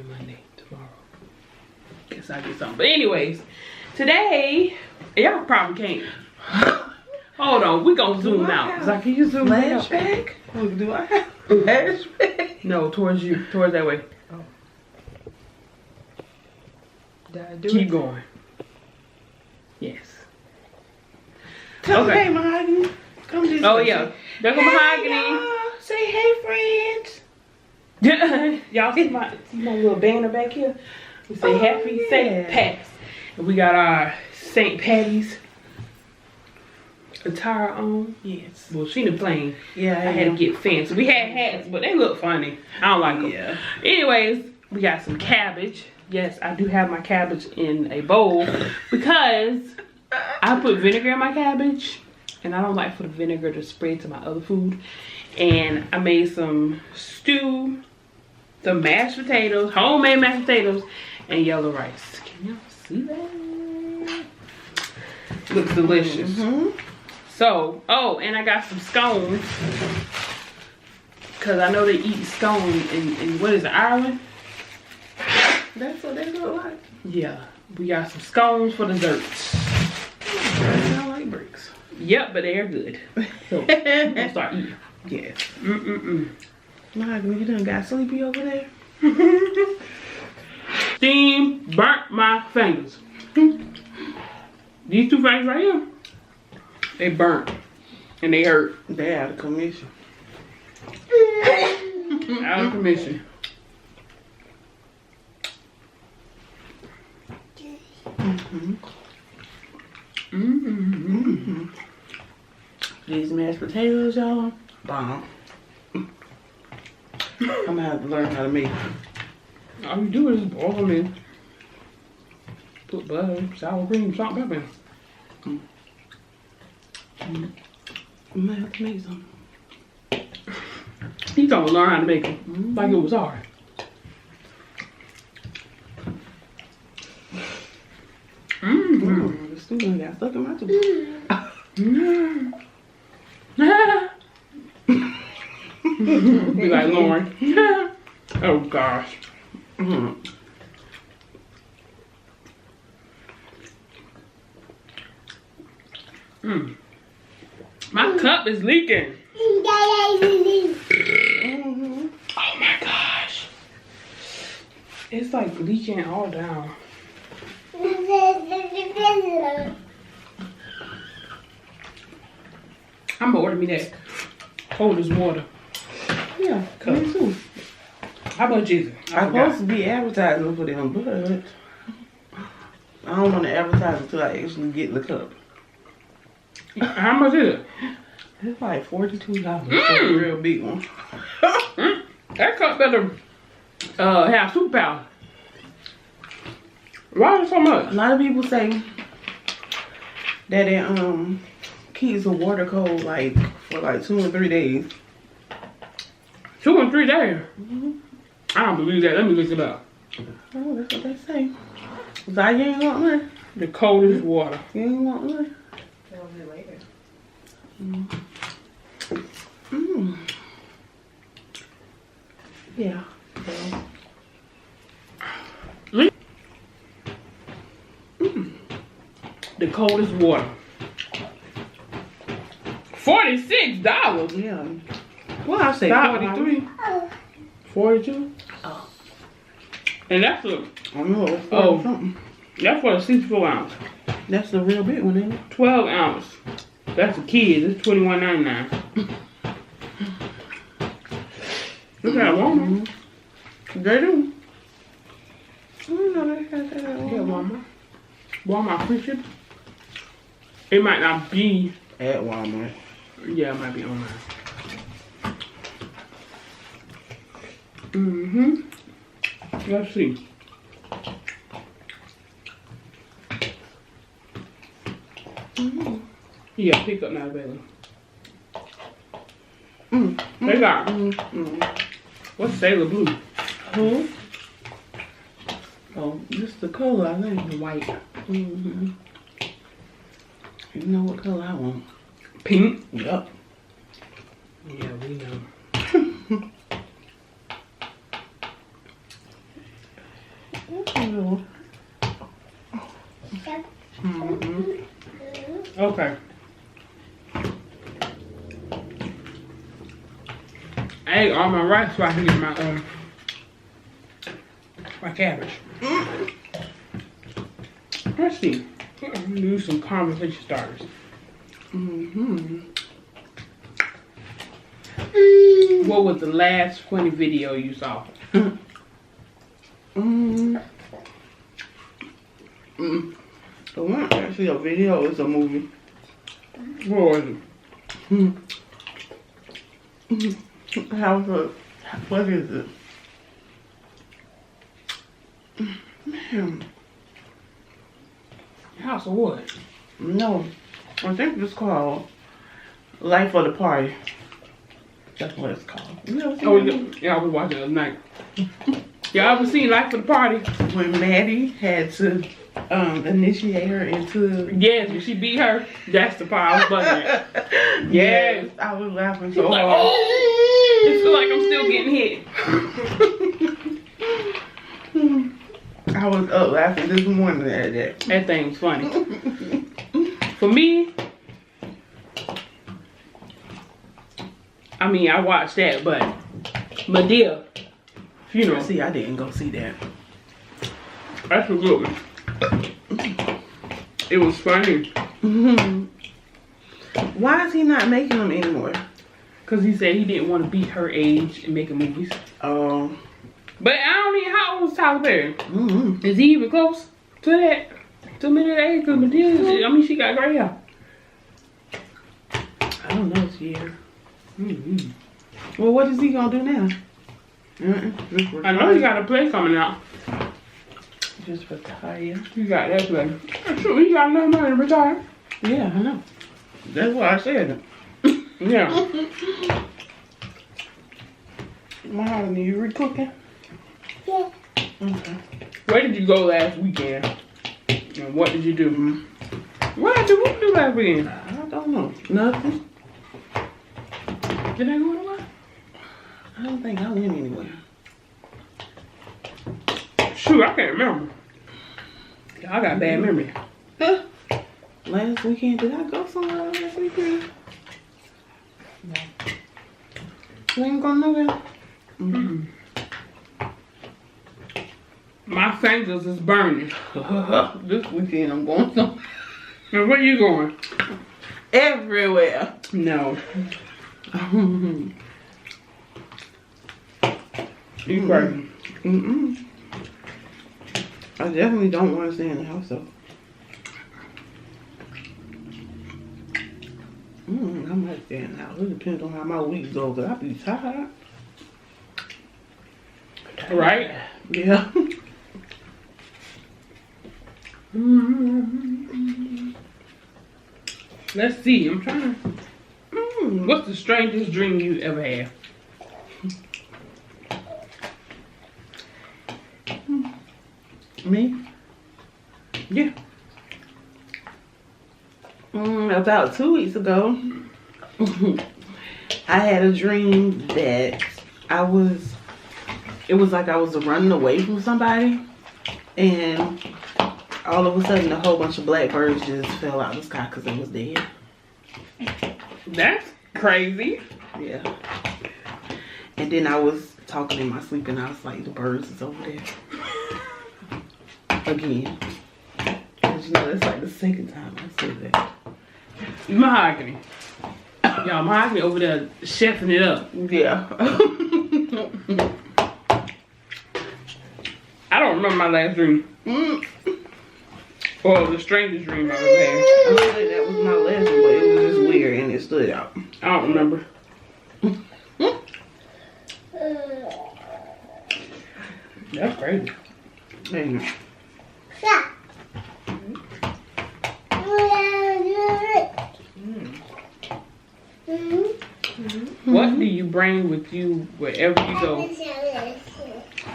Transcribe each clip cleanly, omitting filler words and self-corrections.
Monday, tomorrow. Guess I get something. But anyways, today, y'all probably can't. Hold on, we gonna zoom out. Zach, can you zoom flashback? Do I have flashback? No, towards you, towards that way. Oh. Did I do Keep it? going. Yes. Okay, Mahogany. Come this Oh way. yeah, there go Mahogany. Say hey, friends. Y'all see my little banner back here? We say Happy yeah. St. Patty's. And we got our St. Patty's attire on. Yes. Well, she the plain. Yeah, I had to get fancy. We had hats, but they look funny. I don't like them. Yeah. Anyways, we got some cabbage. Yes, I do have my cabbage in a bowl because I put vinegar in my cabbage and I don't like for the vinegar to spread to my other food. And I made some stew, some mashed potatoes, homemade mashed potatoes, and yellow rice. Can y'all see that? Looks delicious. So, oh, and I got some scones. Cause I know they eat scones in what is it, Ireland? That's what they look like. Yeah, we got some scones for dessert. They sound like bricks. Yep, but they are good. So, I'm gonna start eating. Yes. Mm-mm-mm. Mahogany, you done got sleepy over there? Steam burnt my fingers. These two fingers right here, they burnt and they hurt. They out of commission. Out of commission. These mashed potatoes, y'all, bomb. I'm gonna have to learn how to make them. All you do is boil them in. Put butter, sour cream, salt, pepper in. I'm gonna have to make some. He's gonna learn how to make them like it was hard. The stew done got stuck in my tooth. Be like Lauren. Oh gosh. My cup is leaking. Oh my gosh. It's like leaking all down. I'm gonna order me that cold as water. Yeah, me too. How about Jesus? I'm supposed to be advertising for them, but I don't want to advertise until I actually get the cup. How much is it? It's like $42 for a real big one. That cup better have superpower. Why is it so much? A lot of people say that it keeps the water cold like for like 2 or 3 days. 2 or 3 days? I don't believe that. Let me look it up. Oh, that's what they say. So you ain't want one? The coldest water. You ain't want one? That'll be later. Yeah. The coldest water. $46. Yeah. Well, I say Stop, 43. 42. Oh. And that's a I don't know. Something. that's for a 64 ounce. That's the real big one, ain't it? 12 ounce. That's a kid. It's $21.99. Look at Walmart. They do. I don't know they got that at Yeah, Walmart. Walmart. Walmart free shipping. It might not be. At Walmart. Yeah, it might be online. Let's see. Yeah, pick up now, baby. They got what's Sailor Blue? Who? Oh, just the color, I think. The white. You know what color I want? Pink. Yup. Yeah, we know. Okay. I ate all my rice so I can get my cabbage. Let's see. I'm gonna do some conversation starters. What was the last funny video you saw? It wasn't actually a video, it's a movie. What was it? What is it? Man. House of what? No. I think it's called Life of the Party. That's what it's called. Yeah, I was watching it last night. Y'all ever seen Life of the Party? When Maddie had to initiate her into... Yes, when she beat her, that's the part I was buzzing at. Yes. I was laughing so Like, hard. oh, it feel like I'm still getting hit. I was up laughing this morning at that. That thing's funny. For me, I mean, I watched that, but Medea funeral. See, I didn't go see that. That's a good one. It was funny. Why is he not making them anymore? Because he said he didn't want to beat her age in making movies. Oh. But I don't even, how old is Tyler Perry? Is he even close to that? To middle age? Because Medea, I mean, she got gray hair. I don't know, Sierra. Well, what is he gonna do now? I know he got a play coming out. Just retire. He got that play. Sure, he got enough money to retire. Yeah, I know. That's why I said it. Yeah. Mahogany, you re-cooking? Yeah. Okay. Where did you go last weekend? And what did you do? What did you do last weekend? I don't know. Nothing. Did I go anywhere? I don't think I went anywhere. Shoot, I can't remember. I got bad memory. Last weekend, did I go somewhere last weekend? No. You ain't going nowhere? My fingers is burning. This weekend I'm going somewhere. Now, where you going? Everywhere. No. You crazy. I definitely don't want to stay in the house though. I might stay in the house. It depends on how my week goes. Cause I be tired. Right? Yeah. Let's see. I'm trying to. What's the strangest dream you ever had? Me? Yeah. About 2 weeks ago, I had a dream that it was like I was running away from somebody, and all of a sudden a whole bunch of blackbirds just fell out of the sky because it was dead. That's crazy. Yeah. And then I was talking in my sleep and I was like, the birds is over there. Again. Cause you know, that's like the second time I said that. Mahogany. Y'all, Mahogany over there chefing it up. Yeah. I don't remember my last dream. Or the strangest dream I ever had. I don't think that was my last one, but it was just weird and it stood out. I don't remember. That's crazy. Dang. What do you bring with you wherever you go?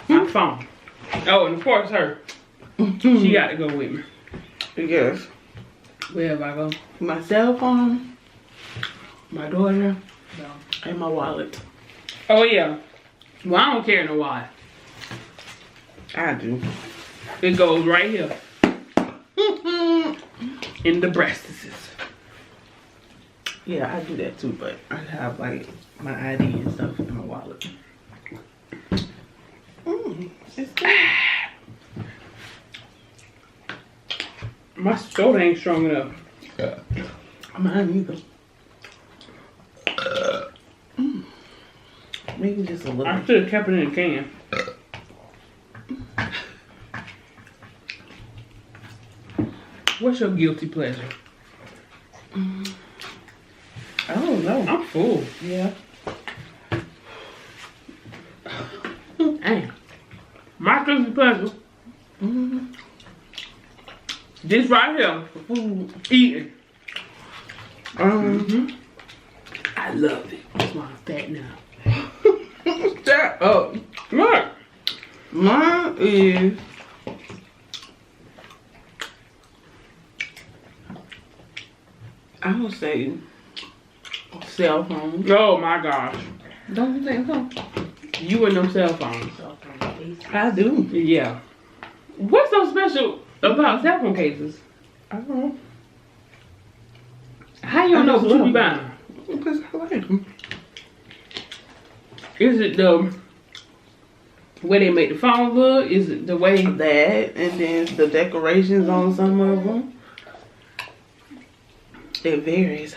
My phone. Oh, and of course her. She got to go with me. Yes. Wherever I go. My cell phone, my daughter, No. and my wallet. Oh yeah. Well, I don't carry no wallet. I do. It goes right here. In the breasts. Yeah, I do that too, but I have like my ID and stuff in my wallet. It's good. My soda ain't strong enough. Mine either. Maybe just a little. I should have kept it in a can. What's your guilty pleasure? I don't know. I'm full. Yeah. Dang. My guilty pleasure. This right here for food, eating. I love it. That's why I'm fat now. Shut up. What? Mine is I would say cell phones. Oh my gosh. Don't you think so? You and them cell phones. I do. Yeah. What's so special about cell phone cases? I don't know. How you don't know what you be buying? Because I like them. Is it the way they make the phone look? Is it the way That, and then the decorations on some of them. It varies.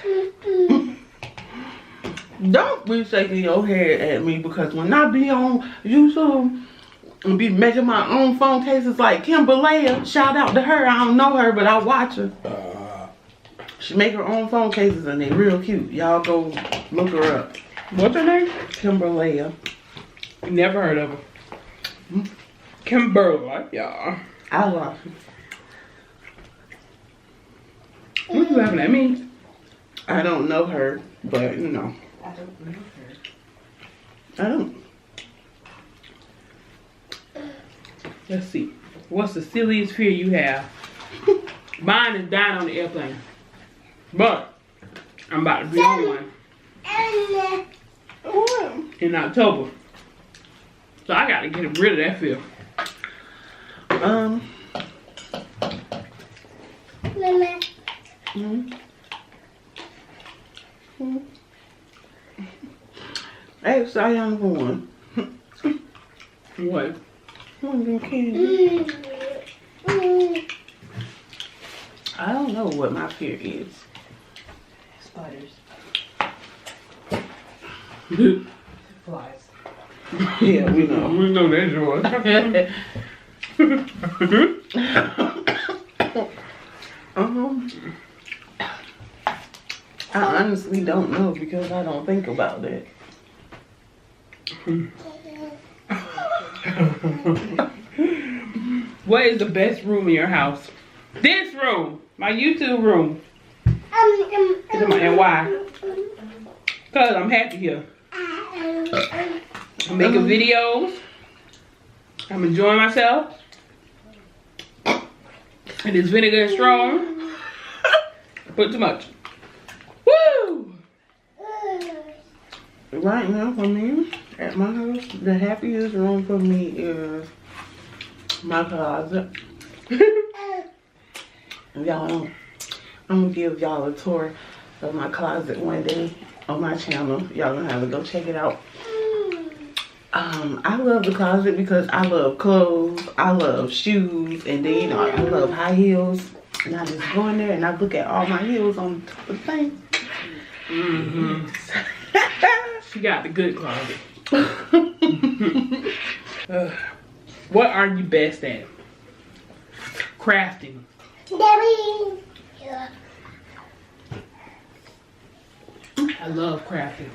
Don't be shaking your head at me, because when I be on YouTube and be making my own phone cases like Kimberly, shout out to her. I don't know her, but I watch her. She make her own phone cases and they real cute. Y'all go look her up. what's her name? Kimberly. Never heard of her. Kimberly, yeah. I watch her. What you laughing at me? I don't know her, but you know. I don't know her. I don't. Let's see. What's the silliest fear you have? Mine is dying on the airplane. But I'm about to be on one What? in October. So I gotta get rid of that fear. Hey, Zion for one. What? One of them candy. I don't know what my fear is. Spiders. Flies. Yeah, we know. We know that's yours. I honestly don't know, because I don't think about that. What is the best room in your house? This room, my YouTube room. And why? Cause I'm happy here. I'm making videos. I'm enjoying myself. And this vinegar is strong. I put too much. Woo! Right now, for me, at my house, the happiest room for me is my closet. Y'all, I'm gonna give y'all a tour of my closet one day on my channel. Y'all gonna have to go check it out. I love the closet because I love clothes, I love shoes, and then, you know, I love high heels. And I just go in there and I look at all my heels on the thing. She got the good closet. What are you best at? Crafting. I love crafting.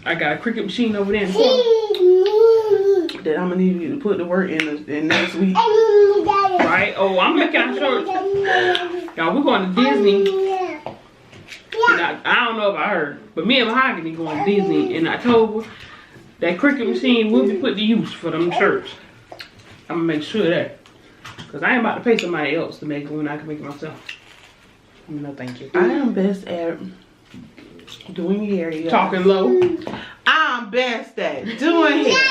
I got a Cricut machine over there in the corner. That I'm gonna need you to put the work in next week. Right? Oh, I'm looking at shorts. Y'all, we're going to Disney. And I don't know if I heard, but me and Mahogany going to Disney in October. That Cricut machine will be put to use for them shirts. I'm gonna make sure of that. Cause I ain't about to pay somebody else to make it when I can make it myself. No, thank you. I am best at doing hair. Yeah. Talking low. I'm best at doing hair.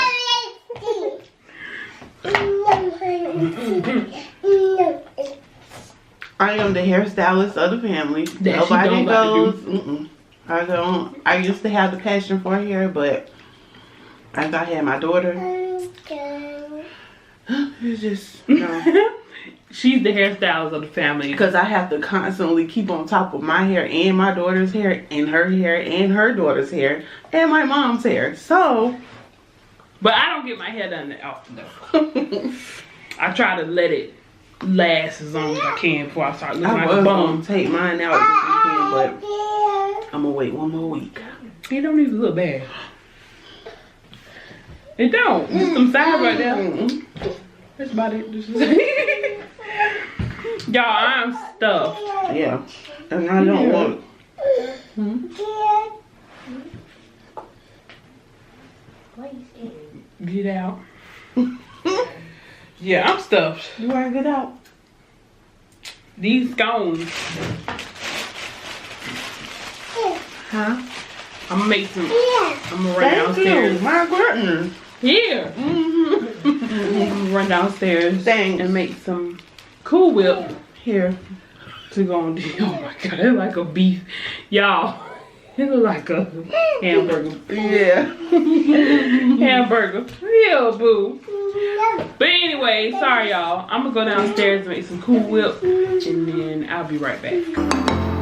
I am the hairstylist of the family. That she Nobody don't goes. like to I don't. I used to have the passion for hair, but as I had my daughter, it's just She's the hairstylist of the family. because I have to constantly keep on top of my hair and my daughter's hair and her daughter's hair and my mom's hair. So, But I don't get my hair done that often though. I try to let it last as long as I can before I start looking I like a was bum. gonna take mine out this weekend, but I'm gonna wait one more week. It don't even look bad. It don't. Just some sides right there. That's about it. Y'all, I'm stuffed. Yeah, and I don't want. Get out. Yeah, I'm stuffed. You wanna get out? These scones. Huh? I'm gonna make some. I'm gonna run Thank downstairs. you. My goodness. Here. I'm gonna run downstairs Thanks. and make some Cool Whip Here. to go on. Oh my god, it's like a beef. Y'all, it look like a hamburger. Yeah. Hamburger. Yeah, boo. But anyway, sorry y'all. I'm gonna go downstairs and make some Cool Whip and then I'll be right back.